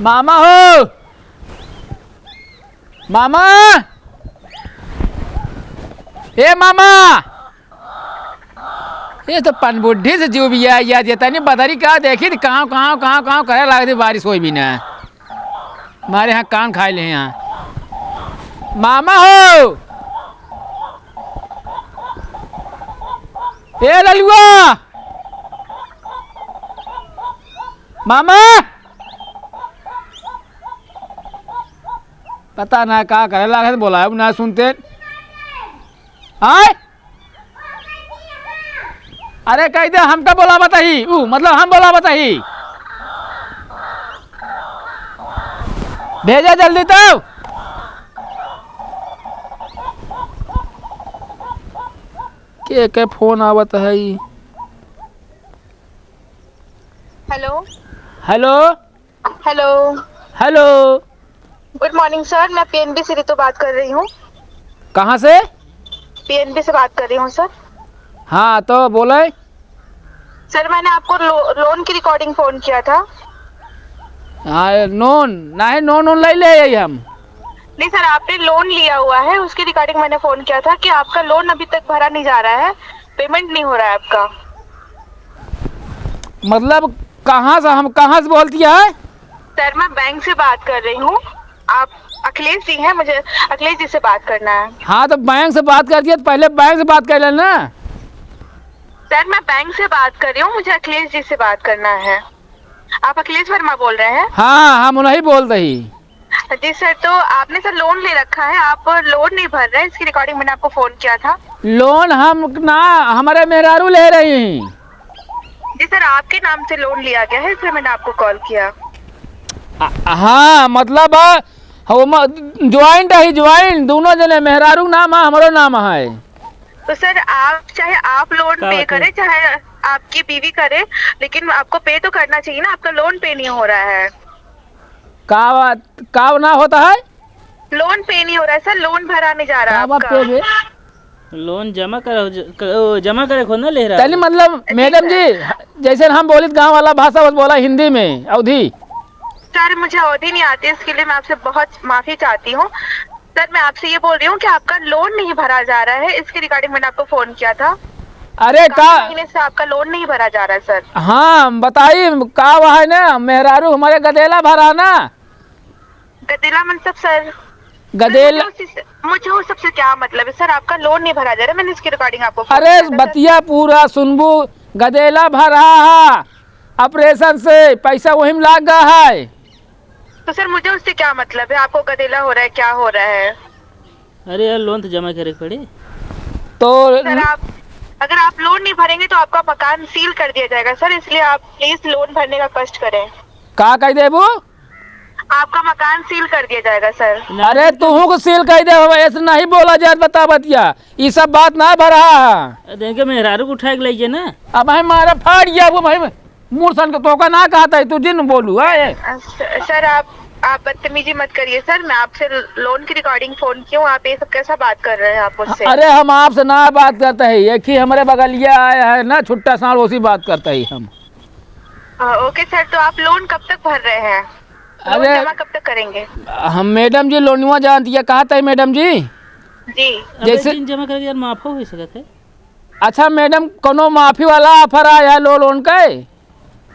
मामा हो, मामा, ए मामा, ये तो पनबुड्ढी से जो भी है या देता नहीं बदरी क्या देखी थी कहाँ कहाँ कहाँ कहाँ करे लगे थी बारिश हुई भी ना हमारे यहाँ कान खाए ले यहाँ। मामा हो, ए ललुआ, मामा, पता ना क्या करे लगे बोला ना सुनते। आए अरे कह दे हमका बोला बताही मतलब हम बोला बताही भेजा जल्दी तो। के फोन आवत है। Hello hello hello hello, good morning sir, मैं पीएनबी से रितु बात कर रही हूँ। कहाँ से? पीएनबी से बात कर रही हूँ सर। हाँ तो बोले। सर मैंने आपको लोन की रिकॉर्डिंग फोन किया था। हाँ नोन ना है, नोन ले ले हम। नहीं सर, आपने लोन लिया हुआ है, उसकी रिकॉर्डिंग मैंने फोन किया था कि आपका लोन अभी तक भरा नहीं जा रहा है, पेमेंट नहीं हो रहा है आपका। मतलब कहाँ से, हम कहाँ से बोलती है? सर मैं बैंक से बात कर रही हूँ। आप अखिलेश जी हैं, मुझे अखिलेश जी से बात करना है। हाँ तो बैंक से बात करती है तो पहले बैंक से बात कर लेना। सर मैं बैंक से बात कर रही हूँ, मुझे अखिलेश जी से बात करना है। आप अखिलेश वर्मा बोल रहे हैं? हाँ हम नहीं बोल रही। जी सर, तो आपने सर लोन ले रखा है, आप लोन नहीं भर रहे हैं, इसकी रिकॉर्डिंग मैंने आपको फोन किया था। लोन हम ना हमारे मेहरारू ले रही हैं। जी सर, आपके नाम से लोन लिया गया है, इसलिए मैंने आपको कॉल किया। हाँ मतलब ज्वाइंट है, ज्वाइंट दोनों जने, मेहरारू नाम है हमारो नाम है। तो सर आप चाहे आप लोन पे करें चाहे आपकी बीवी करे, लेकिन आपको पे तो करना चाहिए ना, आपका लोन पे नहीं हो रहा है। का ना होता है, लोन पे नहीं हो रहा है सर, लोन भरा नहीं जा रहा है आपका। लोन जमा करे खुद ना ले रहा है। मतलब मैडम जी जैसे हम बोली गांव वाला भाषा बस बोला हिंदी में अवधि। सर मुझे अवधि नहीं आती, इसके लिए मैं आपसे बहुत माफी चाहती हूँ। सर मैं आपसे ये बोल रही हूँ कि आपका लोन नहीं भरा जा रहा है, इसके रिगार्डिंग मैंने आपको फोन किया था। अरे का महीने से आपका लोन नहीं भरा जा रहा है सर। हाँ बताइए का वह है ना, मेहरारू हमारे गदेला भरा ना। गदेला मतलब सर गदेला मुझे वो सबसे क्या मतलब है सर, आपका लोन नहीं भरा जा रहा है, मैंने इसकी रिकॉर्डिंग आपको अरे बतिया पूरा सुनबू, गदेला भरा है, ऑपरेशन से पैसा वही में लाग गया है। तो सर मुझे उससे क्या मतलब है, आपको गदेला हो रहा है क्या हो रहा है? अरे यार लोन तो जमा करे पड़े। तो सर आप अगर आप लोन नहीं भरेंगे तो आपका मकान सील कर दिया जाएगा सर, इसलिए आप प्लीज लोन भरने का कष्ट करें। का कह दे वो? आपका मकान सील कर दिया जाएगा सर। अरे तुहू को सील कह दे, ऐसे नहीं बोला जाए, बता बतिया ये सब बात ना भरा है। देखे मेहरारू को उठा के लीजिए ना। अब भाई मारा फाड़ गया वो भाई मूर्सन को तो ना कहता है तू जिन बोलू है। सर आप बदतमीजी मत करिए सर, मैं आपसे लोन की रिकॉर्डिंग फोन की हूँ, आप ये सब कैसा बात कर रहे हैं आप मुझसे? अरे हम आपसे ना बात करते हैं, एक ही हमारे बगलिया आया है ना छुट्टा साल, उसी बात करते ही हम। ओके सर, तो आप लोन कब तक भर रहे हैं? अरे जमा कब तक करेंगे? हम मैडम जी लोनिया जानती है, कहा था मैडम जी जी जैसे जमा करके यार माफ हो सकता है। अच्छा मैडम कोनो माफी वाला ऑफर आया है लोन का?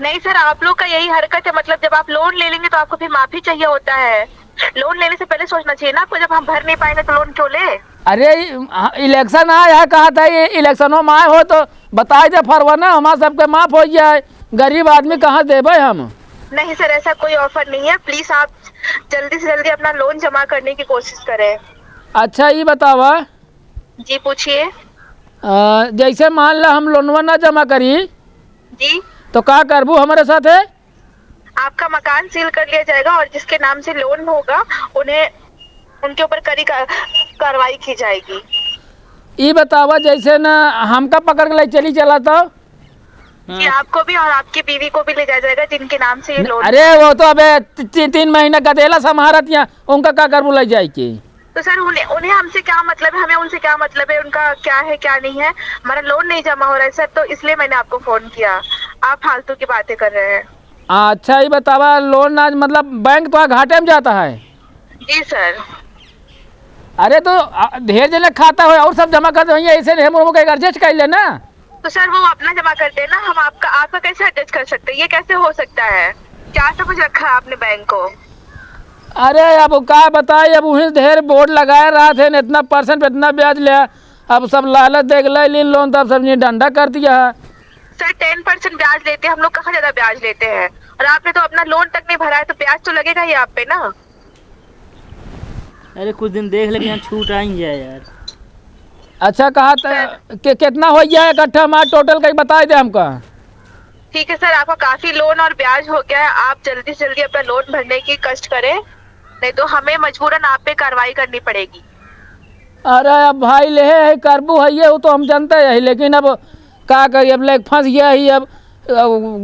नहीं सर, आप लोग का यही हरकत है, मतलब जब आप लोन ले लेंगे तो आपको फिर माफी चाहिए होता है। लोन लेने से पहले सोचना चाहिए ना आपको, जब हम भर नहीं पाएंगे तो लोन क्यों ले? अरे इलेक्शन आया है, कहा था ये इलेक्शनों में आए हो तो बताए दे फरवना हमारा सबके माफ हो जाए, गरीब आदमी कहाँ देवे हम। नहीं सर, ऐसा कोई ऑफर नहीं है, प्लीज आप जल्दी से जल्दी अपना लोन जमा करने की कोशिश करें। अच्छा ये बतावा जी पूछिए। जैसे मान ला हम लोनवा ना जमा करी जी तो क्या करबू हमारे साथ है? आपका मकान सील कर लिया जाएगा और जिसके नाम से लोन होगा उन्हें उनके ऊपर कड़ी कार्रवाई की जाएगी। ये बतावा जैसे ना हमका पकड़ के ले चली चला तो जी आपको भी और आपकी बीवी को भी ले जाया जाएगा जिनके नाम से ये लोन। अरे वो तो अबे 3 महीना गदेला समारत यहाँ, उनका क्या करबू ले जाए की? तो सर उन्हें हमसे क्या मतलब है, हमें उनसे क्या मतलब है, उनका क्या है क्या नहीं है, हमारा लोन नहीं जमा हो रहा है सर, तो इसलिए मैंने आपको फोन किया। आप फालतू की बातें कर रहे हैं। अच्छा ये बतावा लोन ना मतलब बैंक तो घाटे में जाता है। जी सर। अरे तो ढेर जने खाता हो और सब जमा करते होंगे, ऐसे नहीं हम एडजस्ट कर लेना। तो सर वो अपना जमा करते हैं ना, हम आपका कैसे एडजस्ट कर सकते हैं? ये कैसे हो सकता है? क्या समझ रखा है आपने बैंक को? अरे अब क्या बताए, अब वहीं ढेर बोर्ड लगाए रहा थे न, इतना परसेंट पे इतना ब्याज लिया। अब सब लालच देख ले लोन, तब सब ये डंडा कर दिया है। सर 10% ब्याज लेते हैं हम लोग, कहाँ ज्यादा ब्याज लेते हैं? और आपने तो अपना लोन तक नहीं भरा है, तो ब्याज तो लगेगा ही आप पे ना। अरे कुछ दिन देख लेकिन यहाँ छूट आ ही जाए यार। अच्छा कहा कितना हो गया इकट्ठा हमारा टोटल का बता दे हमका। ठीक है सर, आपका काफी लोन और ब्याज हो गया है, आप जल्दी से जल्दी अपना लोन भरने की कष्ट करें, नहीं तो हमें मजबूरन आप पे कार्रवाई करनी पड़ेगी। अरे अब भाई ले है करबू है ये, वो तो हम जानते हैं, लेकिन अब क्या करी, अब लेक फंस गया ही। अब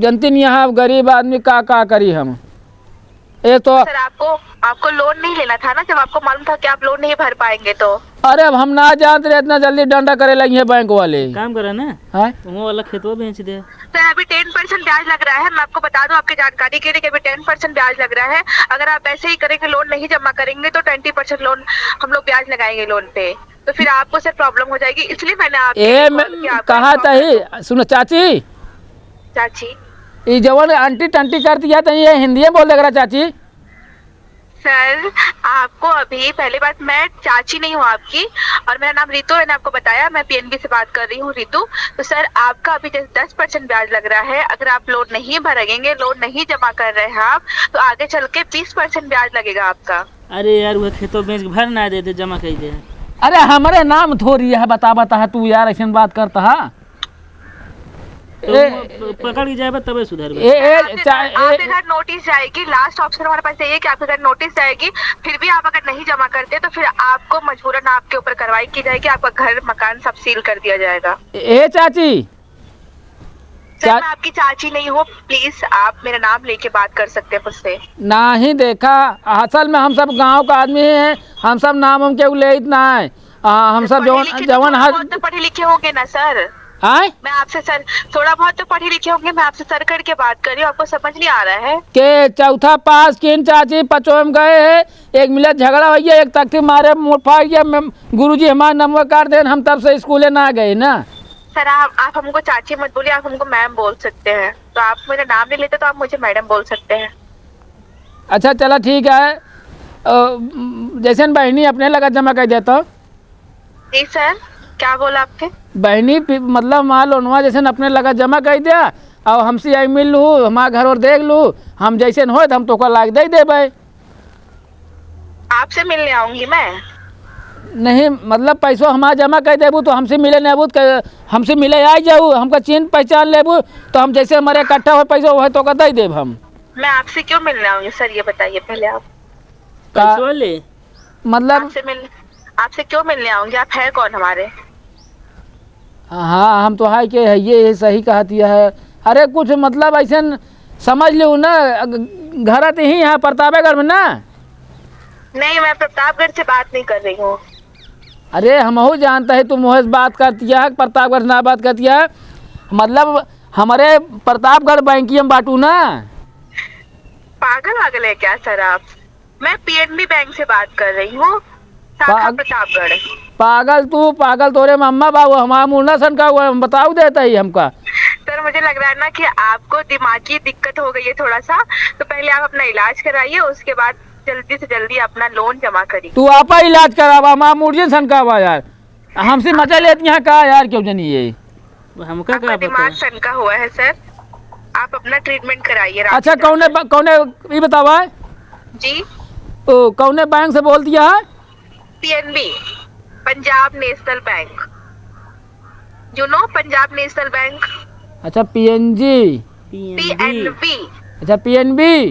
जनती नहीं यहाँ, अब गरीब आदमी का करी हम। ये तो सर आपको लोन नहीं लेना था ना, जब आपको मालूम था कि आप लोन नहीं भर पाएंगे तो। अरे अब हम ना जानते रहे इतना जल्दी डंडा करे लगी है बैंक वाले। काम करा ना है वो वाला खेतवा बेच दे। सर अभी 10% ब्याज लग रहा है, मैं आपको बता दूं आपकी जानकारी के लिए कि अभी 10% ब्याज लग रहा है। अगर आप ऐसे ही करेंगे, लोन नहीं जमा करेंगे, तो 20% लोन हम लोग ब्याज लगाएंगे लोन पे, तो फिर आपको सर प्रॉब्लम हो जाएगी। इसलिए मैंने कहा था ही, सुनो चाची, चाची ये जवन आंटी टंटी कर दिया तो ये हिंदी में बोल देगा चाची। सर आपको अभी पहली बात, मैं चाची नहीं हूँ आपकी, और मेरा नाम रितु है, मैंने आपको बताया, मैं पीएनबी से बात कर रही हूँ, रितु। तो सर आपका अभी 10% ब्याज लग रहा है, अगर आप लोन नहीं भरेंगे, लोन नहीं जमा कर रहे हैं आप, तो आगे चल के 20% ब्याज लगेगा आपका। अरे यार वो खेतों बेच के भर ना देते, जमा कर दे। अरे हमारे नाम थोड़ी है, बता है तू यार ऐसे बात करता है। तो पकड़ के जाए तबे सुधर आपके घर नोटिस जाएगी, लास्ट ऑप्शन हमारे पास यही है कि आपके घर नोटिस जाएगी, फिर भी आप अगर नहीं जमा करते तो फिर आपको मजबूरन आपके ऊपर कार्रवाई की जाएगी, आपका घर मकान सब सील कर दिया जाएगा। चाची सर मैं आपकी चाची नहीं हूँ, प्लीज आप मेरा नाम लेके बात कर सकते हैं मुझसे। ना ही देखा, असल में हम सब गांव का आदमी हैं, हम सब नाम हम के ले इतना है। हम सब जवन तो पढ़े लिखे होंगे ना सर। आए मैं आपसे सर थोड़ा बहुत तो पढ़े लिखे होंगे, मैं आपसे सर करके बात कर रही हूँ, आपको समझ नहीं आ रहा है के चौथा पास किन चाची पचों में गए हैं, एक मिला झगड़ा भैया, एक तख्ती मारे फाड़ गया, गुरुजी हमारा नंबर काट दें, हम तब से स्कूले ना गए ना। सर आप हमको चाची मत बोलिए, आप हमको मैम बोल सकते हैं, तो आप मेरा नाम नहीं लेते तो आप मुझे मैडम बोल सकते हैं। अच्छा चला ठीक है, जैसे बहनी अपने लगा जमा कर देता। जी सर क्या बोला आपके? बहनी मतलब मान लो नुआ जैसे अपने लगा जमा कर दिया, और हमसे आई मिल लूँ, हमारा घर और देख लूँ, हम जैसे हो तो हम तो लाग दे देवे। आपसे मिलने आऊंगी मैं? नहीं मतलब पैसों हमारा जमा कर देबू तो हमसे मिले नहीं तो हमसे मिले आ जाऊ, हमका चिन्ह पहचान लेबू तो हम जैसे हमारे इकट्ठा हो पैसा वो है तो दे देब हम। मैं आपसे क्यों मिलने आऊंगी सर, ये बताइए पहले आप। मतलब आपसे क्यों मिलने आऊंगी, आप है कौन हमारे? हाँ हम तो है कि है, ये सही कहती है। अरे कुछ मतलब ऐसे समझ लो ना, घर तो ही यहाँ प्रतापगढ़ में ना। नहीं मैं प्रतापगढ़ से बात नहीं कर रही हूँ। अरे हम हो जानता है तुम वह बात करती है, प्रतापगढ़ ना बात करती है, मतलब हमारे प्रतापगढ़ बैंकिया में बाटू ना। पागल है क्या सर आप? मैं पीएनबी बैंक से बात कर रही हूँ, प्रतापगढ़। पागल तोरे मम्मा बाबू हमारा मुन्ना सन का बताऊ देता ही हमका। सर मुझे लग रहा है ना कि आपको दिमागी दिक्कत हो गई है थोड़ा सा, तो पहले आप अपना इलाज कराइए, उसके बाद जल्दी से जल्दी अपना लोन जमा करिए। तू आपा इलाज करावा, हमारा मुर्जिन सन का यार, हमसे मजा लेती यहाँ का यार, क्यों जानिए हमका क्या दिमाग सन का हुआ है सर, आप अपना ट्रीटमेंट कराइए। अच्छा कौने ये बतावा जी कौने बैंक से बोल दिया है? PNB, Punjab national bank, you know Punjab national bank. अच्छा पीएनजी पीएनबी। अच्छा पीएनबी,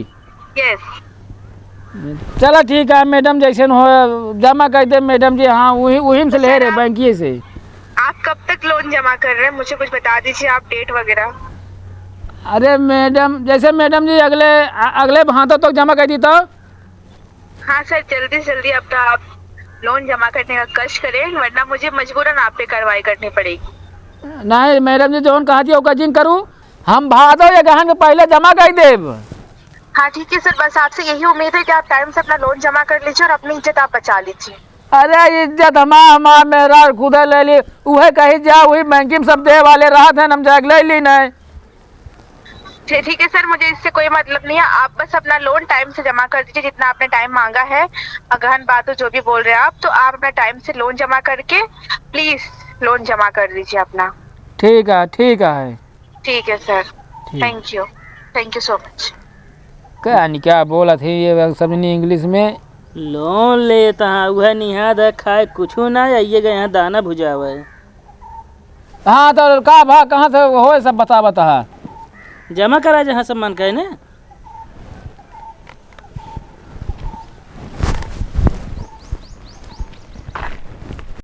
यस। चलो ठीक है मैडम, जैसे हो जमा कर दे मैडम जी। हाँ वही से ले रहे बैंकिए से। आप कब तक लोन जमा कर रहे हैं, मुझे कुछ बता दीजिए आप, डेट वगैरह। अरे मैडम जैसे मैडम जी अगले हाथों तक जमा कर दी तो। हाँ सर जल्दी से जल्दी अपना आप लोन जमा करने का कष्ट करें, वरना मुझे मजबूरन आप पे कार्रवाई करनी पड़ेगी। नहीं मैडम जी जो कहा दिया जिन करूँ, हम भादो या गहन में पहले जमा कर देब। हाँ ठीक है सर, बस आपसे यही उम्मीद है कि आप टाइम से अपना लोन जमा कर लीजिए और अपनी इज्जत आप बचा लीजिए। अरे इज्जत हमार मेरा खुद ले ली, उहे कही जा वही बैंकिंग सब दे वाले रहा थे, हम जाग ले ली नहीं। ठीक है सर, मुझे इससे कोई मतलब नहीं है, आप बस अपना लोन टाइम से जमा कर दीजिए जितना आपने टाइम मांगा है। अगहन बात हो जो भी बोल रहे हैं आप, तो आप अपना टाइम से लोन जमा करके प्लीज लोन जमा कर दीजिए अपना। ठीक है ठीक है। ठीक है सर, ठीक। Thank you so much. क्या नहीं क्या बोला थी ये सब इंग्लिश में। लोन लेता है वह निहाद है खाए कुछ ना आइएगा यहाँ दाना भुजावे। हाँ तो का भा कहाँ से हो सब बता बता। जमा करा जहाँ सब मन कहे ना।